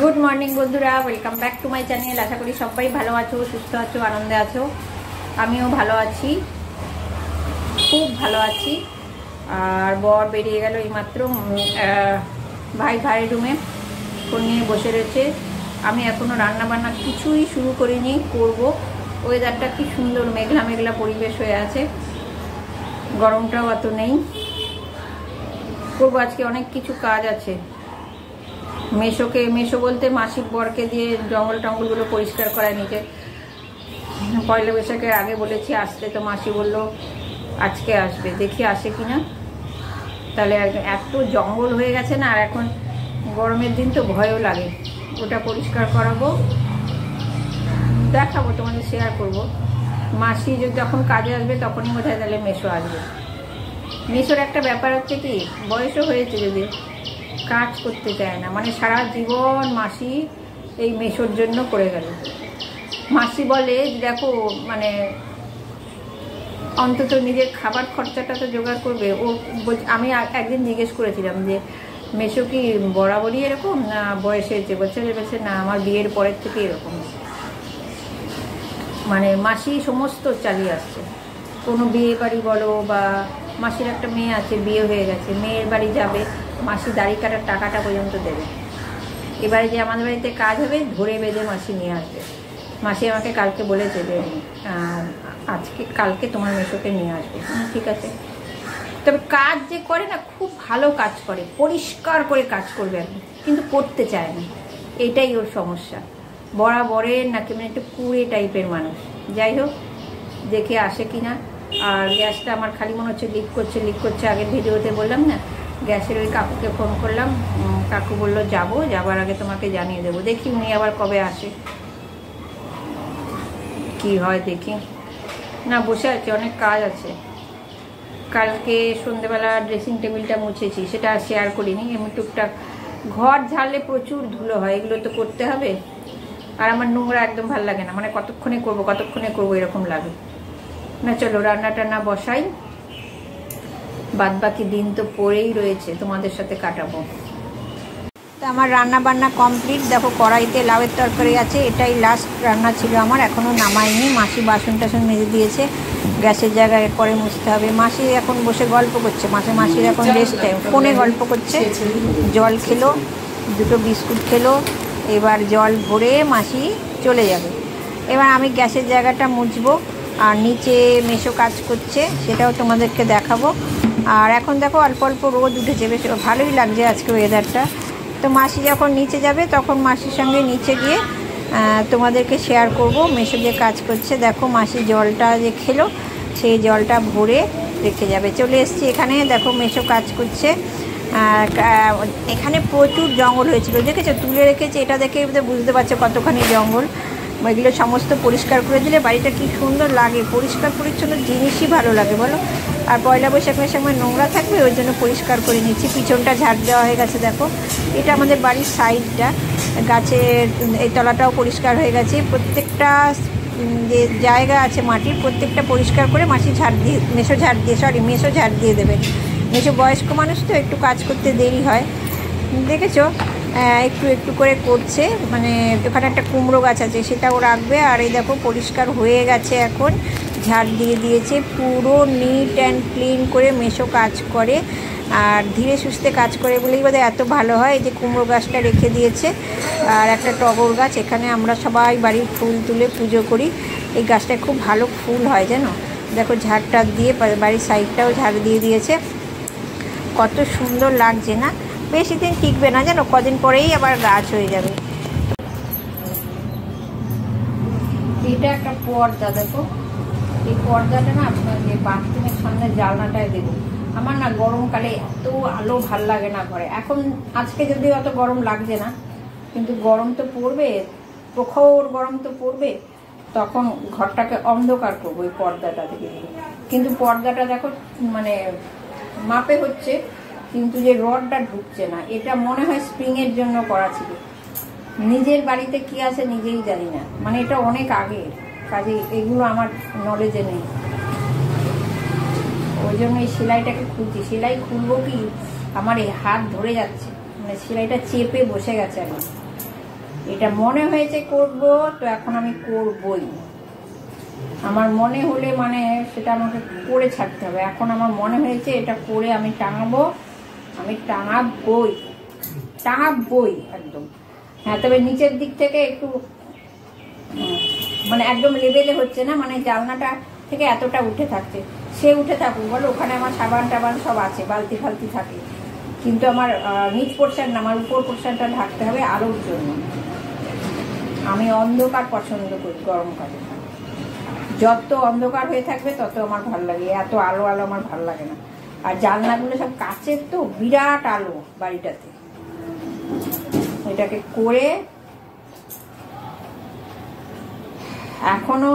Good morning बंधुरा welcome back to my channel. आशा करी सबाई भालो आछो, सुस्थ आछो, आनंदे आछो। आमिओ भालो आछि, खूब भालो आछि। और बर बेरिये गेल এইমাত্র। भाई भाई रूमे फोन निये बसे रयेछे। आमी एखोनो रान्ना बान्ना किछुई शुरू करिनि, करब। ওয়েদারটা কি সুন্দর, মেঘলা মেঘলা পরিবেশ হয়ে আছে, গরমটাও অত নেই। করব আজকে অনেক কিছু কাজ আছে। মেশো বলতে মাসিক বরকে দিয়ে জঙ্গল টঙ্গলগুলো পরিষ্কার করায় নিতে। পয়লা বৈশাখের আগে বলেছি আসতে, তো মাসি বলল আজকে আসবে, দেখি আসে কিনা। তাহলে এত জঙ্গল হয়ে গেছে না, আর এখন গরমের দিন তো ভয়ও লাগে। ওটা পরিষ্কার করাবো, দেখাবো, তোমাদের শেয়ার করব। মাসি যখন কাজে আসবে তখনই বোধহয় তাহলে মেশো আসবে। মেশোর একটা ব্যাপার হচ্ছে কি, বয়সও হয়েছে, যদি কাজ করতে চায় না, মানে সারা জীবন মাসি এই মেশোর জন্য করে গেল। মাসি বলে দেখো, মানে অন্তত নিজের খাবার খরচাটা তো জোগাড় করবে। ও আমি একদিন জিজ্ঞেস করেছিলাম যে মেশো কি বরাবরই এরকম না বয়স হয়েছে? বলছে না, আমার বিয়ের পরের থেকে এরকম। মানে মাসি সমস্ত চালিয়ে আসছে। কোনো বিয়ে বাড়ি বলো, বা মাসির একটা মেয়ে আছে, বিয়ে হয়ে গেছে, মেয়ের বাড়ি যাবে, মাসি দাড়ি কাটার টাকাটা পর্যন্ত দেবে। এবারে যে আমাদের বাড়িতে কাজ হবে, ধরে বেঁধে মাসি নিয়ে আসবে। মাসি আমাকে কালকে বলেছে যে কালকে তোমার মেশোকে নিয়ে আসবে। ঠিক আছে। তবে কাজ যে করে না, খুব ভালো কাজ করে, পরিষ্কার করে কাজ করবে, কিন্তু করতে চায় না। এটাই ওর সমস্যা। বরাবরের নাকি মানে একটু কুড়ে টাইপের মানুষ। যাই হোক, দেখে আসে কিনা। আর গ্যাসটা আমার খালি মনে হচ্ছে লিক করছে। আগের ভিডিওতে বললাম না, গ্যাসের ওই কাকুকে ফোন করলাম, কাকু বললো যাবার আগে তোমাকে জানিয়ে দেবো। দেখি উনি আবার কবে আসে, কি হয় দেখি। না, বসে আছে, অনেক কাজ আছে। কালকে সন্ধ্যেবেলা ড্রেসিং টেবিলটা মুছেছি, সেটা শেয়ার করিনি। এমনি টুকটাক ঘর ঝাড়লে প্রচুর ধুলো হয়, এগুলো তো করতে হবে। আর আমার নোংরা একদম ভালো লাগে না, মানে কতক্ষণে করবো এরকম লাগে না। চলো রান্না টান্না বসাই, বাদ বাকি দিন তো পড়েই রয়েছে, তোমাদের সাথে কাটাবো। তো আমার রান্না বান্না কমপ্লিট। দেখো কড়াইতে লাউয়ের তরকারি আছে, এটাই লাস্ট রান্না ছিল আমার, এখনও নামাইনি। মাসি বাসন টাসন মেজে দিয়েছে, গ্যাসের জায়গায় পরে মুছতে হবে। মাসি এখন বসে গল্প করছে, মাসির এখন রেস্ট টাইম, ফোনে গল্প করছে। জল খেলো, দুটো বিস্কুট খেলো, এবার জল ভরে মাসি চলে যাবে। এবার আমি গ্যাসের জায়গাটা মুছবো, আর নিচে মেশো কাজ করছে, সেটাও তোমাদেরকে দেখাবো। আর এখন দেখো অল্প অল্প রোদ উঠেছে, বেশ ভালোই লাগছে আজকে ওয়েদারটা। তো মাসি যখন নিচে যাবে তখন মাসির সঙ্গে নিচে গিয়ে তোমাদেরকে শেয়ার করব মেশো যে কাজ করছে। দেখো মাসি জলটা যে খেলো, সেই জলটা ভরে রেখে যাবে। চলে এসেছি এখানে, দেখো মেশো কাজ করছে। এখানে প্রচুর জঙ্গল হয়েছিল, দেখেছো, তুলে রেখেছে। এটা দেখে বুঝতে পারছো কতখানি জঙ্গল। এগুলো সমস্ত পরিষ্কার করে দিলে বাড়িটা কি সুন্দর লাগে। পরিষ্কার পরিচ্ছন্ন জিনিসই ভালো লাগে বলো। আর পয়লা বৈশাখের সময় নোংরা থাকবে, ওই জন্য পরিষ্কার করে নিচ্ছি। পিছনটা ঝাড় দেওয়া হয়ে গেছে, দেখো এটা আমাদের বাড়ির সাইডটা, গাছের এই তলাটাও পরিষ্কার হয়ে গেছে। প্রত্যেকটা যে জায়গা আছে মাটির, প্রত্যেকটা পরিষ্কার করে মেশো ঝাড় দিয়ে দেবে। মেশো বয়স্ক মানুষ তো, একটু কাজ করতে দেরি হয়, দেখেছো, একটু একটু করে করছে। মানে ওখানে একটা কুমড়ো গাছ আছে, সেটাও রাখবে। আর এই দেখো পরিষ্কার হয়ে গেছে, এখন ঝাড় দিয়ে দিয়েছে। পুরো নিট অ্যান্ড ক্লিন করে মেশো কাজ করে, আর ধীরে সুস্থে কাজ করে বলেই বোধহয় এত ভালো হয়। এই যে কুমড়ো গাছটা রেখে দিয়েছে, আর একটা টগর গাছ। এখানে আমরা সবাই বাড়ির ফুল তুলে পুজো করি, এই গাছটায় খুব ভালো ফুল হয় জানো। দেখো ঝাড়টা দিয়ে বাড়ির সাইডটাও ঝাড় দিয়ে দিয়েছে, কত সুন্দর লাগছে না। বেশি দিন টিকবে না জানো, কদিন পরেই আবার গাছ হয়ে যাবে। এটা একটা পর্দা, দেখো এই পর্দাটা না আপনার যে বাথরুমের সামনে জানলাটায় দেবো। আমার না গরমকালে এত আলো ভাল লাগে না ঘরে। এখন আজকে যদি অত গরম লাগছে না, কিন্তু গরম তো পড়বে, প্রখর গরম তো পড়বে, তখন ঘরটাকে অন্ধকার করবো ওই পর্দাটা থেকে। কিন্তু পর্দাটা দেখো মানে মাপে হচ্ছে, কিন্তু যে রডটা ঢুকছে না। এটা মনে হয় স্প্রিংয়ের জন্য করা ছিল। নিজের বাড়িতে কি আছে নিজেই জানি না, মানে এটা অনেক আগে কাজে, এগুলো আমার নলেজে নেই। ওই জন্য এই সেলাইটাকে খুলছি। সেলাই খুলবো কি, আমার এই হাত ধরে যাচ্ছে, মানে সেলাইটা চেপে বসে গেছে এখন। এটা মনে হয়েছে করব, তো এখন আমি করবই। আমার মনে হলে মানে সেটা আমাকে করে ছাড়তে হবে। এখন আমার মনে হয়েছে এটা করে আমি টাঙাবো, আমি টাঙাবই একদম। হ্যাঁ, তবে নিচের দিক থেকে একটু মানে একদম লেভেলে হচ্ছে না, মানে জানলাটা থেকে এতটা উঠে থাকছে। সে উঠে থাকুক, বলো, ওখানে আমার সাবান টাবান সব আছে, বালতি ফালতি থাকে, কিন্তু আমার নিচ পোর্শন না, আমার উপর পোর্শনটা ঢাকতে হবে আলোর জন্য। আমি অন্ধকার পছন্দ করি গরমকালে, যত অন্ধকার হয়ে থাকবে তত আমার ভালো লাগে, এত আলো আলো আমার ভালো লাগে না। আর জানলাগুলো সব কাচের, তো বিরাট আলো বাড়িটাতে। এটাকে করে এখনো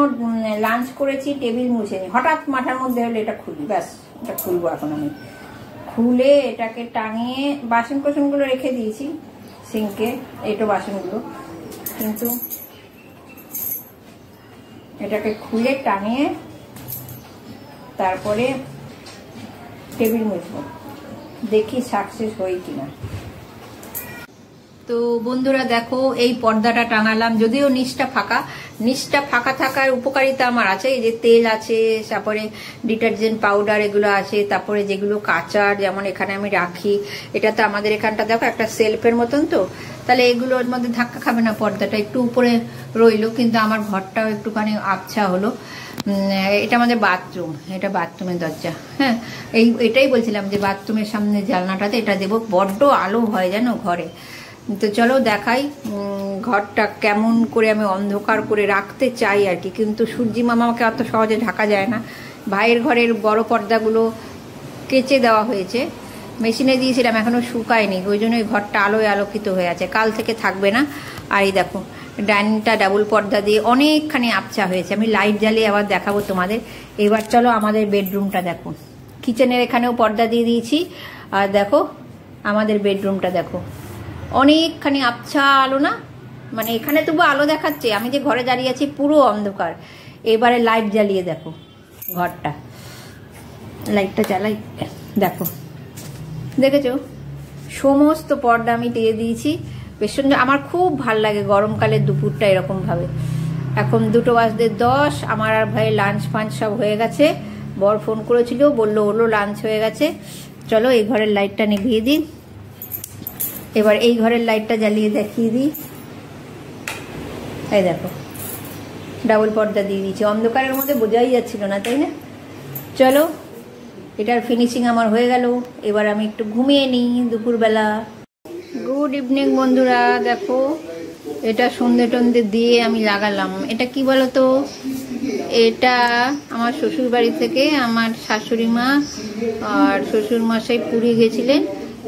লাঞ্চ করেছি, টেবিল মুছেনি, হঠাৎ মাথার মধ্যে হলে এটা খুলি, ব্যাস এটা খুলবো এখন। আমি খুলে এটাকে টাঙিয়ে বাসন কোসনগুলো রেখে দিয়েছি সিঙ্কে, এইটো বাসনগুলো, কিন্তু এটাকে খুলে টাঙিয়ে তারপরে টেবিল মুছবো, দেখি সাকসেস হই কিনা। তো বন্ধুরা দেখো, এই পর্দাটা টাঙালাম, যদিও নিচটা ফাঁকা থাকার উপকারিতা আমার আছে। এই যে তেল আছে, তারপরে ডিটারজেন্ট পাউডার এগুলো আছে, তারপরে যেগুলো কাচার যেমন এখানে আমি রাখি। এটা তো আমাদের এখানটা দেখো একটা সেলফের মতন, তো তাহলে এগুলোর মধ্যে ধাক্কা খাবে না, পর্দাটা একটু উপরে রইলো, কিন্তু আমার ঘরটাও একটুখানি আবছা হলো। এটা আমাদের বাথরুম, এটা বাথরুমের দরজা। হ্যাঁ, এটাই বলছিলাম যে বাথরুমের সামনে জানলাটাতে এটা দেবো, বড্ড আলো হয় জানো ঘরে। তো চলো দেখাই ঘরটা কেমন করে আমি অন্ধকার করে রাখতে চাই আর কি, কিন্তু সূর্যি মামাকে অত সহজে ঢাকা যায় না। ভাইয়ের ঘরের বড় পর্দাগুলো কেচে দেওয়া হয়েছে, মেশিনে দিয়েছিলাম, এখনো শুকায়নি, ওই জন্য ঘরটা আলোয় আলোকিত হয়ে আছে, কাল থেকে থাকবে না। আর এই দেখো ডাইনিংটা ডাবল পর্দা দিয়ে অনেকখানি আবছা হয়েছে, আমি লাইট জ্বালিয়ে আবার দেখাবো তোমাদের। এবার চলো আমাদের বেডরুমটা দেখো, কিচেনের এখানেও পর্দা দিয়ে দিয়েছি, আর দেখো আমাদের বেডরুমটা দেখো, অনেকখানি আবছা আলো না, মানে এখানে তবু আলো দেখাচ্ছে, আমি যে ঘরে দাঁড়িয়ে আছি পুরো অন্ধকার। এবারে লাইট জ্বালিয়ে দেখো ঘরটা, লাইটটা জ্বালাই, দেখো দেখেছো সমস্ত পর্দা আমি দিয়ে দিয়েছি। বেশ সুন্দর, আমার খুব ভাল লাগে গরমকালের দুপুরটা এরকমভাবে। এখন 2:10, আমার আর ভাই লাঞ্চ ফাঞ্চ সব হয়ে গেছে। বর ফোন করেছিল, বললো ওলো লাঞ্চ হয়ে গেছে, চলো এই ঘরের লাইটটা নিভিয়ে দিই। এবার এই ঘরের লাইটটা জ্বালিয়ে দেখিয়ে দিই, এই দেখো ডাবল পর্দা দিয়ে দিয়েছি, অন্ধকারের মধ্যে বোঝাই যাচ্ছিল না, তাই না? চলো এটার ফিনিশিং আমার হয়ে গেল, এবার আমি একটু ঘুমিয়ে নিই দুপুরবেলা। গুড ইভিনিং বন্ধুরা, দেখো এটা সন্ধে টন্ধে দিয়ে আমি লাগালাম। এটা কি বলতো, এটা আমার শ্বশুর বাড়ি থেকে আমার শাশুড়ি মা আর শ্বশুর মশাই পুরী গেছিলেন,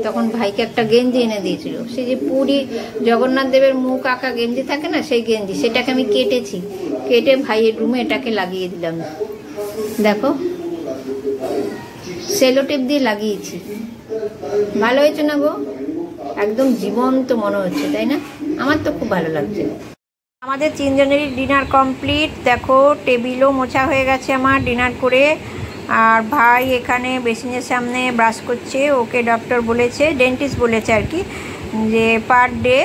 তখন ভাইকে একটা গেঞ্জি এনে দিয়েছিল, সেই যে পুরী জগন্নাথ দেবের মুখ আঁকা গেঞ্জি থাকে না, সেই গেঞ্জি, সেটাকে আমি কেটেছি, কেটে ভাইয়ের রুমে এটাকে লাগিয়ে দিলাম। দেখো সেলোটেপ দিয়ে লাগিয়েছি, ভালো হয়েছে না গো? একদম জীবন্ত মনে হচ্ছে, তাই না? আমার তো খুব ভালো লাগছে। আমাদের 3 জনেরই ডিনার কমপ্লিট, দেখো টেবিলও মোছা হয়ে গেছে আমার ডিনার করে। আর ভাই এখানে বেসিনের সামনে ব্রাশ করছে, ওকে ডক্টর বলেছে, ডেন্টিস্ট বলেছে আর কি, যে পার ডে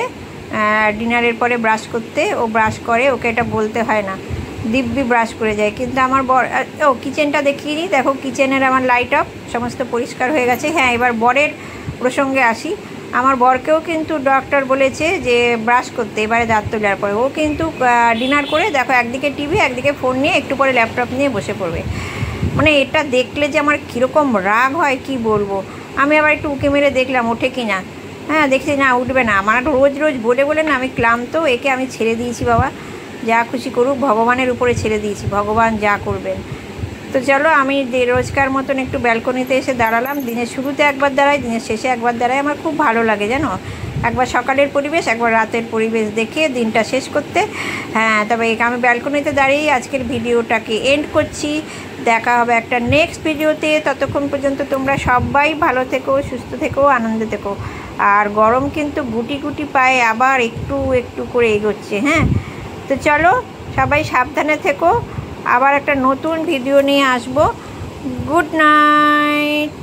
ডিনারের পরে ব্রাশ করতে। ও ব্রাশ করে, ওকে এটা বলতে হয় না, দিব্যি ব্রাশ করে যায়। কিন্তু আমার বর, ও কিচেনটা দেখিয়ে নিই, দেখো কিচেনের আমার লাইট অফ, সমস্ত পরিষ্কার হয়ে গেছে। হ্যাঁ, এবার বরের প্রসঙ্গে আসি। আমার বরকেও কিন্তু ডক্টর বলেছে যে ব্রাশ করতে এবারে দাঁত তোলার পরে। ও কিন্তু ডিনার করে দেখো একদিকে টিভি একদিকে ফোন নিয়ে একটু পরে ল্যাপটপ নিয়ে বসে পড়বে। মানে এটা দেখলে যে আমার কীরকম রাগ হয় কি বলবো। আমি আবার একটু উঁকি মেরে দেখলাম ওঠে কি না। হ্যাঁ, দেখছি না, উঠবে না। আমার রোজ রোজ বলে বলে না আমি ক্লান্ত, একে আমি ছেড়ে দিয়েছি, বাবা যা খুশি করুক, ভগবানের উপরে ছেড়ে দিয়েছি, ভগবান যা করবেন। তো চলো আমি রোজকার মতন একটু ব্যালকনিতে এসে দাঁড়ালাম। দিনের শুরুতে একবার দাঁড়াই, দিনের শেষে একবার দাঁড়াই, আমার খুব ভালো লাগে জানো, একবার সকালের পরিবেশ একবার রাতের পরিবেশ দেখে দিনটা শেষ করতে। হ্যাঁ, তবে আমি ব্যালকনিতে দাঁড়িয়ে আজকের ভিডিওটাকে এন্ড করছি। দেখা হবে একটা নেক্সট ভিডিওতে, ততক্ষণ পর্যন্ত তোমরা সবাই ভালো থেকো, সুস্থ থেকো, আনন্দে থেকো। আর গরম কিন্তু গুটি গুটি পায়ে আবার একটু একটু করে এগোচ্ছে। হ্যাঁ, তো চলো সবাই সাবধানে থেকো, আবার একটা নতুন ভিডিও নিয়ে আসবো। Good night.